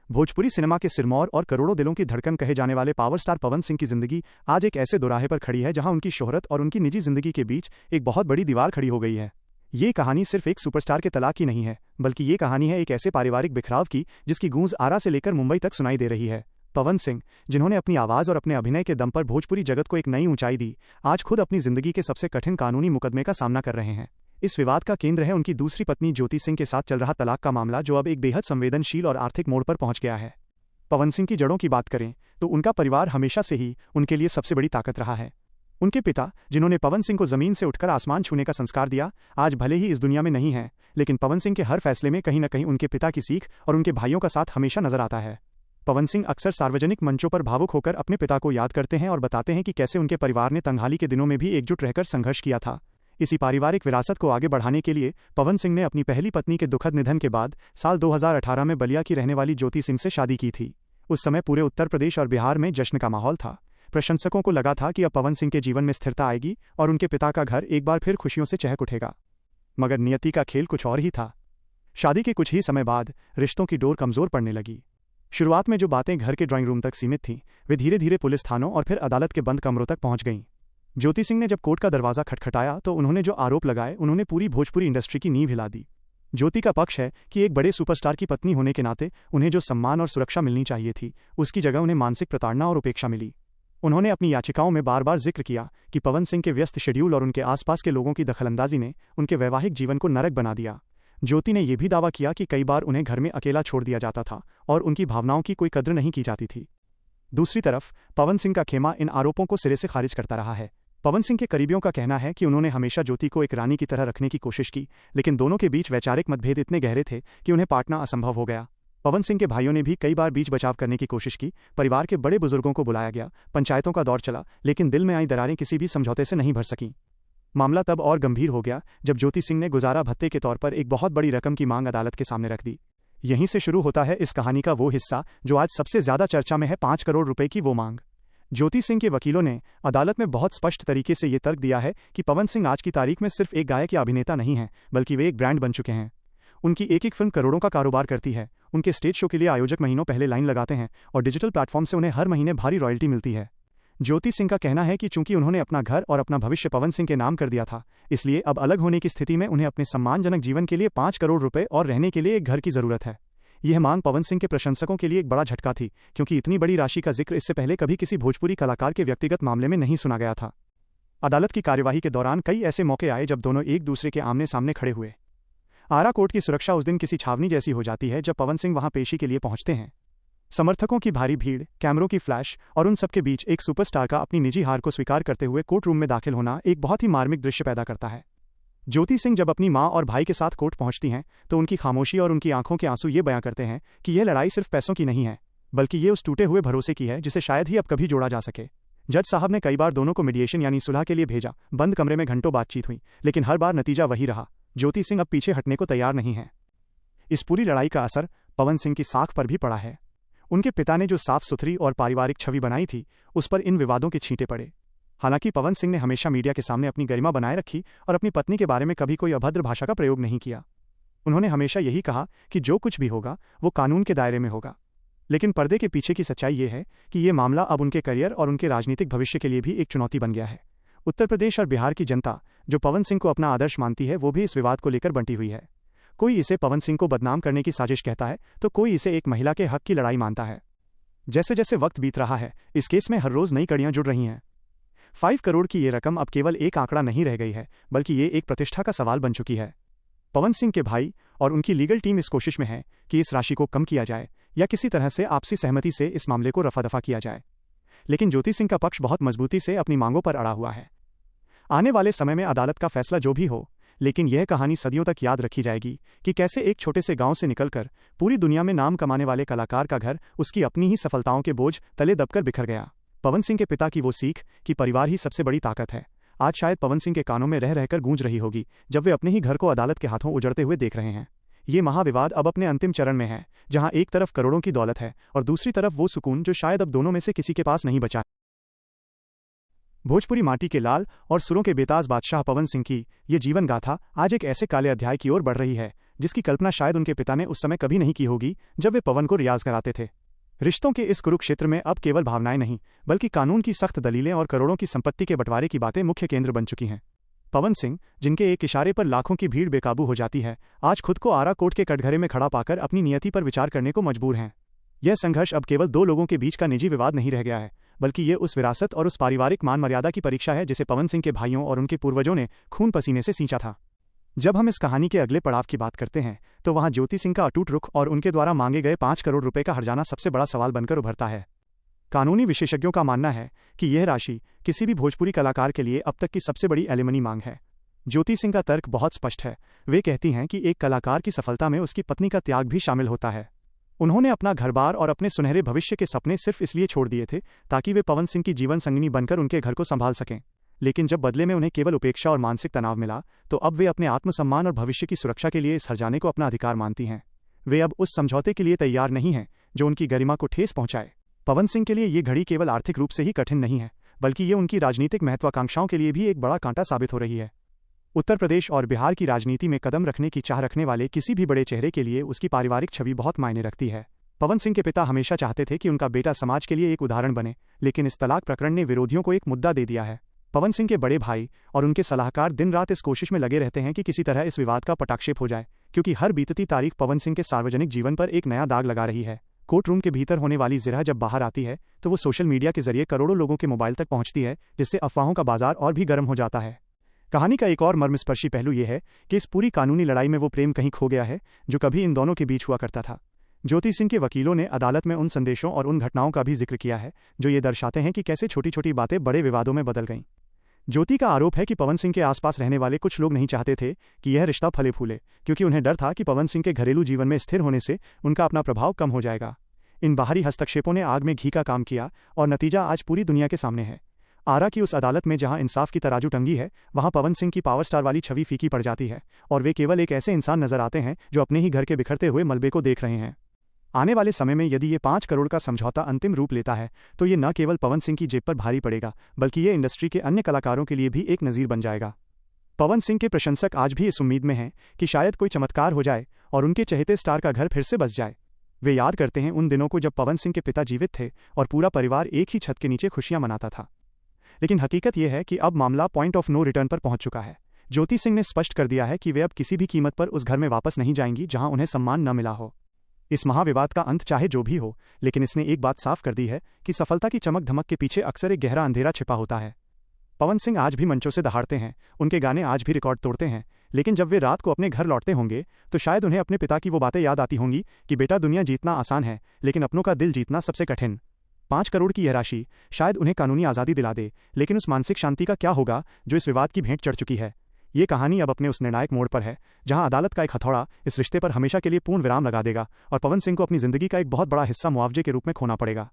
Bhojpuri cinema के सिरमौर और करोड़ों दिलों की धड़कन कहे जाने वाले पावर स्टार पवन सिंह की जिंदगी आज एक ऐसे दोराहे पर खड़ी है जहां उनकी शोहरत और उनकी निजी जिंदगी के बीच एक बहुत बड़ी दीवार खड़ी हो गई है। ये कहानी सिर्फ एक सुपरस्टार के तलाक की नहीं है, बल्कि ये कहानी है एक ऐसे पारिवारिक बिखराव की जिसकी गूंज आरा से लेकर मुंबई तक सुनाई दे रही है। पवन सिंह, जिन्होंने अपनी आवाज और अपने अभिनय के दम पर भोजपुरी जगत को एक नई ऊंचाई दी, आज खुद अपनी जिंदगी के सबसे कठिन कानूनी मुकदमे का सामना कर रहे हैं। इस विवाद का केंद्र है उनकी दूसरी पत्नी ज्योति सिंह के साथ चल रहा तलाक का मामला, जो अब एक बेहद संवेदनशील और आर्थिक मोड़ पर पहुंच गया है। पवन सिंह की जड़ों की बात करें तो उनका परिवार हमेशा से ही उनके लिए सबसे बड़ी ताकत रहा है। उनके पिता, जिन्होंने पवन सिंह को जमीन से उठकर आसमान छूने का संस्कार दिया, आज भले ही इस दुनिया में नहीं हैं, लेकिन पवन सिंह के हर फैसले में कहीं न कहीं उनके पिता की सीख और उनके भाइयों का साथ हमेशा नजर आता है। पवन सिंह अक्सर सार्वजनिक मंचों पर भावुक होकर अपने पिता को याद करते हैं और बताते हैं कि कैसे उनके परिवार ने तंगहाली के दिनों में भी एकजुट रहकर संघर्ष किया था। इसी पारिवारिक विरासत को आगे बढ़ाने के लिए पवन सिंह ने अपनी पहली पत्नी के दुखद निधन के बाद साल 2018 में बलिया की रहने वाली ज्योति सिंह से शादी की थी। उस समय पूरे उत्तर प्रदेश और बिहार में जश्न का माहौल था। प्रशंसकों को लगा था कि अब पवन सिंह के जीवन में स्थिरता आएगी और उनके पिता का घर एक बार फिर खुशियों से चहक उठेगा। मगर नियति का खेल कुछ और ही था। शादी के कुछ ही समय बाद रिश्तों की डोर कमजोर पड़ने लगी। शुरुआत में जो बातें घर के ड्राइंग रूम तक सीमित थीं, वे धीरे धीरे पुलिस थानों और फिर अदालत के बंद कमरों तक पहुंच गईं। ज्योति सिंह ने जब कोर्ट का दरवाजा खटखटाया तो उन्होंने जो आरोप लगाए, उन्होंने पूरी भोजपुरी इंडस्ट्री की नींव हिला दी। ज्योति का पक्ष है कि एक बड़े सुपरस्टार की पत्नी होने के नाते उन्हें जो सम्मान और सुरक्षा मिलनी चाहिए थी, उसकी जगह उन्हें मानसिक प्रताड़ना और उपेक्षा मिली। उन्होंने अपनी याचिकाओं में बार बार जिक्र किया कि पवन सिंह के व्यस्त शेड्यूल और उनके आसपास के लोगों की दखलंदाजी ने उनके वैवाहिक जीवन को नरक बना दिया। ज्योति ने यह भी दावा किया कि कई बार उन्हें घर में अकेला छोड़ दिया जाता था और उनकी भावनाओं की कोई कद्र नहीं की जाती थी। दूसरी तरफ पवन सिंह का खेमा इन आरोपों को सिरे से खारिज करता रहा है। पवन सिंह के करीबियों का कहना है कि उन्होंने हमेशा ज्योति को एक रानी की तरह रखने की कोशिश की, लेकिन दोनों के बीच वैचारिक मतभेद इतने गहरे थे कि उन्हें पाटना असंभव हो गया। पवन सिंह के भाइयों ने भी कई बार बीच बचाव करने की कोशिश की, परिवार के बड़े बुजुर्गों को बुलाया गया, पंचायतों का दौर चला, लेकिन दिल में आई दरारें किसी भी समझौते से नहीं भर सकीं। मामला तब और गंभीर हो गया जब ज्योति सिंह ने गुजारा भत्ते के तौर पर एक बहुत बड़ी रकम की मांग अदालत के सामने रख दी। यहीं से शुरू होता है इस कहानी का वो हिस्सा जो आज सबसे ज्यादा चर्चा में है, 5 करोड़ रुपए की वो मांग। ज्योति सिंह के वकीलों ने अदालत में बहुत स्पष्ट तरीके से ये तर्क दिया है कि पवन सिंह आज की तारीख में सिर्फ एक गायक या अभिनेता नहीं हैं, बल्कि वे एक ब्रांड बन चुके हैं। उनकी एक एक फिल्म करोड़ों का कारोबार करती है। उनके स्टेज शो के लिए आयोजक महीनों पहले लाइन लगाते हैं और डिजिटल प्लेटफॉर्म से उन्हें हर महीने भारी रॉयल्टी मिलती है। ज्योति सिंह का कहना है कि चूंकि उन्होंने अपना घर और अपना भविष्य पवन सिंह के नाम कर दिया था, इसलिए अब अलग होने की स्थिति में उन्हें अपने सम्मानजनक जीवन के लिए 5 करोड़ रुपए और रहने के लिए एक घर की जरूरत है। यह मांग पवन सिंह के प्रशंसकों के लिए एक बड़ा झटका थी, क्योंकि इतनी बड़ी राशि का जिक्र इससे पहले कभी किसी भोजपुरी कलाकार के व्यक्तिगत मामले में नहीं सुना गया था। अदालत की कार्यवाही के दौरान कई ऐसे मौके आए जब दोनों एक दूसरे के आमने सामने खड़े हुए। आरा कोर्ट की सुरक्षा उस दिन किसी छावनी जैसी हो जाती है जब पवन सिंह वहां पेशी के लिए पहुंचते हैं। समर्थकों की भारी भीड़, कैमरों की फ्लैश और उन सबके बीच एक सुपरस्टार का अपनी निजी हार को स्वीकार करते हुए कोर्ट रूम में दाखिल होना एक बहुत ही मार्मिक दृश्य पैदा करता है। ज्योति सिंह जब अपनी मां और भाई के साथ कोर्ट पहुंचती हैं तो उनकी खामोशी और उनकी आंखों के आंसू ये बयां करते हैं कि यह लड़ाई सिर्फ पैसों की नहीं है, बल्कि ये उस टूटे हुए भरोसे की है जिसे शायद ही अब कभी जोड़ा जा सके। जज साहब ने कई बार दोनों को मीडिएशन यानी सुलह के लिए भेजा। बंद कमरे में घंटों बातचीत हुई, लेकिन हर बार नतीजा वही रहा, ज्योति सिंह अब पीछे हटने को तैयार नहीं है। इस पूरी लड़ाई का असर पवन सिंह की साख पर भी पड़ा है। उनके पिता ने जो साफ सुथरी और पारिवारिक छवि बनाई थी, उस पर इन विवादों के छींटे पड़े। हालांकि पवन सिंह ने हमेशा मीडिया के सामने अपनी गरिमा बनाए रखी और अपनी पत्नी के बारे में कभी कोई अभद्र भाषा का प्रयोग नहीं किया। उन्होंने हमेशा यही कहा कि जो कुछ भी होगा वो कानून के दायरे में होगा। लेकिन पर्दे के पीछे की सच्चाई ये है कि ये मामला अब उनके करियर और उनके राजनीतिक भविष्य के लिए भी एक चुनौती बन गया है। उत्तर प्रदेश और बिहार की जनता, जो पवन सिंह को अपना आदर्श मानती है, वो भी इस विवाद को लेकर बंटी हुई है। कोई इसे पवन सिंह को बदनाम करने की साजिश कहता है तो कोई इसे एक महिला के हक की लड़ाई मानता है। जैसे जैसे वक्त बीत रहा है, इस केस में हर रोज नई कड़ियां जुड़ रही हैं। 5 करोड़ की ये रकम अब केवल एक आंकड़ा नहीं रह गई है, बल्कि ये एक प्रतिष्ठा का सवाल बन चुकी है। पवन सिंह के भाई और उनकी लीगल टीम इस कोशिश में है कि इस राशि को कम किया जाए या किसी तरह से आपसी सहमति से इस मामले को रफा दफा किया जाए। लेकिन ज्योति सिंह का पक्ष बहुत मजबूती से अपनी मांगों पर अड़ा हुआ है। आने वाले समय में अदालत का फैसला जो भी हो, लेकिन यह कहानी सदियों तक याद रखी जाएगी कि कैसे एक छोटे से गांव से निकलकर पूरी दुनिया में नाम कमाने वाले कलाकार का घर उसकी अपनी ही सफलताओं के बोझ तले दबकर बिखर गया। पवन सिंह के पिता की वो सीख कि परिवार ही सबसे बड़ी ताकत है, आज शायद पवन सिंह के कानों में रह रहकर गूंज रही होगी जब वे अपने ही घर को अदालत के हाथों उजड़ते हुए देख रहे हैं। ये महाविवाद अब अपने अंतिम चरण में है, जहां एक तरफ करोड़ों की दौलत है और दूसरी तरफ वो सुकून जो शायद अब दोनों में से किसी के पास नहीं बचा। भोजपुरी माटी के लाल और सुरों के बेताज बादशाह पवन सिंह की ये जीवन गाथा आज एक ऐसे काले अध्याय की ओर बढ़ रही है जिसकी कल्पना शायद उनके पिता ने उस समय कभी नहीं की होगी जब वे पवन को रियाज कराते थे। रिश्तों के इस कुरुक्षेत्र में अब केवल भावनाएं नहीं बल्कि कानून की सख्त दलीलें और करोड़ों की संपत्ति के बंटवारे की बातें मुख्य केंद्र बन चुकी हैं। पवन सिंह, जिनके एक इशारे पर लाखों की भीड़ बेकाबू हो जाती है, आज खुद को आरा कोर्ट के कटघरे में खड़ा पाकर अपनी नियति पर विचार करने को मजबूर हैं। यह संघर्ष अब केवल दो लोगों के बीच का निजी विवाद नहीं रह गया है, बल्कि ये उस विरासत और उस पारिवारिक मान मर्यादा की परीक्षा है जिसे पवन सिंह के भाइयों और उनके पूर्वजों ने खून पसीने से सींचा था। जब हम इस कहानी के अगले पड़ाव की बात करते हैं तो वहां ज्योति सिंह का अटूट रुख और उनके द्वारा मांगे गए 5 करोड़ रुपए का हर्जाना सबसे बड़ा सवाल बनकर उभरता है। कानूनी विशेषज्ञों का मानना है कि यह राशि किसी भी भोजपुरी कलाकार के लिए अब तक की सबसे बड़ी एलिमनी मांग है। ज्योति सिंह का तर्क बहुत स्पष्ट है। वे कहती हैं कि एक कलाकार की सफलता में उसकी पत्नी का त्याग भी शामिल होता है। उन्होंने अपना घर-बार और अपने सुनहरे भविष्य के सपने सिर्फ इसलिए छोड़ दिए थे ताकि वे पवन सिंह की जीवन संगिनी बनकर उनके घर को संभाल सकें। लेकिन जब बदले में उन्हें केवल उपेक्षा और मानसिक तनाव मिला तो अब वे अपने आत्मसम्मान और भविष्य की सुरक्षा के लिए इस हर्जाने को अपना अधिकार मानती हैं। वे अब उस समझौते के लिए तैयार नहीं हैं जो उनकी गरिमा को ठेस पहुंचाए। पवन सिंह के लिए ये घड़ी केवल आर्थिक रूप से ही कठिन नहीं है, बल्कि ये उनकी राजनीतिक महत्वाकांक्षाओं के लिए भी एक बड़ा कांटा साबित हो रही है। उत्तर प्रदेश और बिहार की राजनीति में कदम रखने की चाह रखने वाले किसी भी बड़े चेहरे के लिए उसकी पारिवारिक छवि बहुत मायने रखती है। पवन सिंह के पिता हमेशा चाहते थे कि उनका बेटा समाज के लिए एक उदाहरण बने, लेकिन इस तलाक प्रकरण ने विरोधियों को एक मुद्दा दे दिया है। पवन सिंह के बड़े भाई और उनके सलाहकार दिन रात इस कोशिश में लगे रहते हैं कि किसी तरह इस विवाद का पटाक्षेप हो जाए, क्योंकि हर बीतती तारीख पवन सिंह के सार्वजनिक जीवन पर एक नया दाग लगा रही है। कोर्ट रूम के भीतर होने वाली जिरह जब बाहर आती है तो वो सोशल मीडिया के जरिए करोड़ों लोगों के मोबाइल तक पहुंचती है, जिससे अफवाहों का बाजार और भी गर्म हो जाता है। कहानी का एक और मर्मस्पर्शी पहलू यह है कि इस पूरी कानूनी लड़ाई में वो प्रेम कहीं खो गया है जो कभी इन दोनों के बीच हुआ करता था। ज्योति सिंह के वकीलों ने अदालत में उन संदेशों और उन घटनाओं का भी जिक्र किया है जो ये दर्शाते हैं कि कैसे छोटी छोटी बातें बड़े विवादों में बदल गईं। ज्योति का आरोप है कि पवन सिंह के आसपास रहने वाले कुछ लोग नहीं चाहते थे कि यह रिश्ता फले फूले, क्योंकि उन्हें डर था कि पवन सिंह के घरेलू जीवन में स्थिर होने से उनका अपना प्रभाव कम हो जाएगा। इन बाहरी हस्तक्षेपों ने आग में घी का काम किया और नतीजा आज पूरी दुनिया के सामने है। आरा की उस अदालत में जहां इंसाफ की तराजू टंगी है, वहां पवन सिंह की पावर स्टार वाली छवि फीकी पड़ जाती है और वे केवल एक ऐसे इंसान नजर आते हैं जो अपने ही घर के बिखरते हुए मलबे को देख रहे हैं। आने वाले समय में यदि ये 5 करोड़ का समझौता अंतिम रूप लेता है तो ये न केवल पवन सिंह की जेब पर भारी पड़ेगा, बल्कि ये इंडस्ट्री के अन्य कलाकारों के लिए भी एक नज़ीर बन जाएगा। पवन सिंह के प्रशंसक आज भी इस उम्मीद में हैं कि शायद कोई चमत्कार हो जाए और उनके चहेते स्टार का घर फिर से बस जाए। वे याद करते हैं उन दिनों को जब पवन सिंह के पिता जीवित थे और पूरा परिवार एक ही छत के नीचे खुशियां मनाता था। लेकिन हकीकत यह है कि अब मामला पॉइंट ऑफ नो रिटर्न पर पहुंच चुका है। ज्योति सिंह ने स्पष्ट कर दिया है कि वे अब किसी भी कीमत पर उस घर में वापस नहीं जाएंगी जहां उन्हें सम्मान न मिला हो। इस महाविवाद का अंत चाहे जो भी हो, लेकिन इसने एक बात साफ कर दी है कि सफलता की चमक धमक के पीछे अक्सर एक गहरा अंधेरा छिपा होता है। पवन सिंह आज भी मंचों से दहाड़ते हैं, उनके गाने आज भी रिकॉर्ड तोड़ते हैं, लेकिन जब वे रात को अपने घर लौटते होंगे तो शायद उन्हें अपने पिता की वो बातें याद आती होंगी कि बेटा, दुनिया जीतना आसान है लेकिन अपनों का दिल जीतना सबसे कठिन। 5 करोड़ की यह राशि शायद उन्हें कानूनी आज़ादी दिला दे, लेकिन उस मानसिक शांति का क्या होगा जो इस विवाद की भेंट चढ़ चुकी है। ये कहानी अब अपने उस निर्णायक मोड़ पर है जहां अदालत का एक हथौड़ा इस रिश्ते पर हमेशा के लिए पूर्ण विराम लगा देगा और पवन सिंह को अपनी जिंदगी का एक बहुत बड़ा हिस्सा मुआवजे के रूप में खोना पड़ेगा।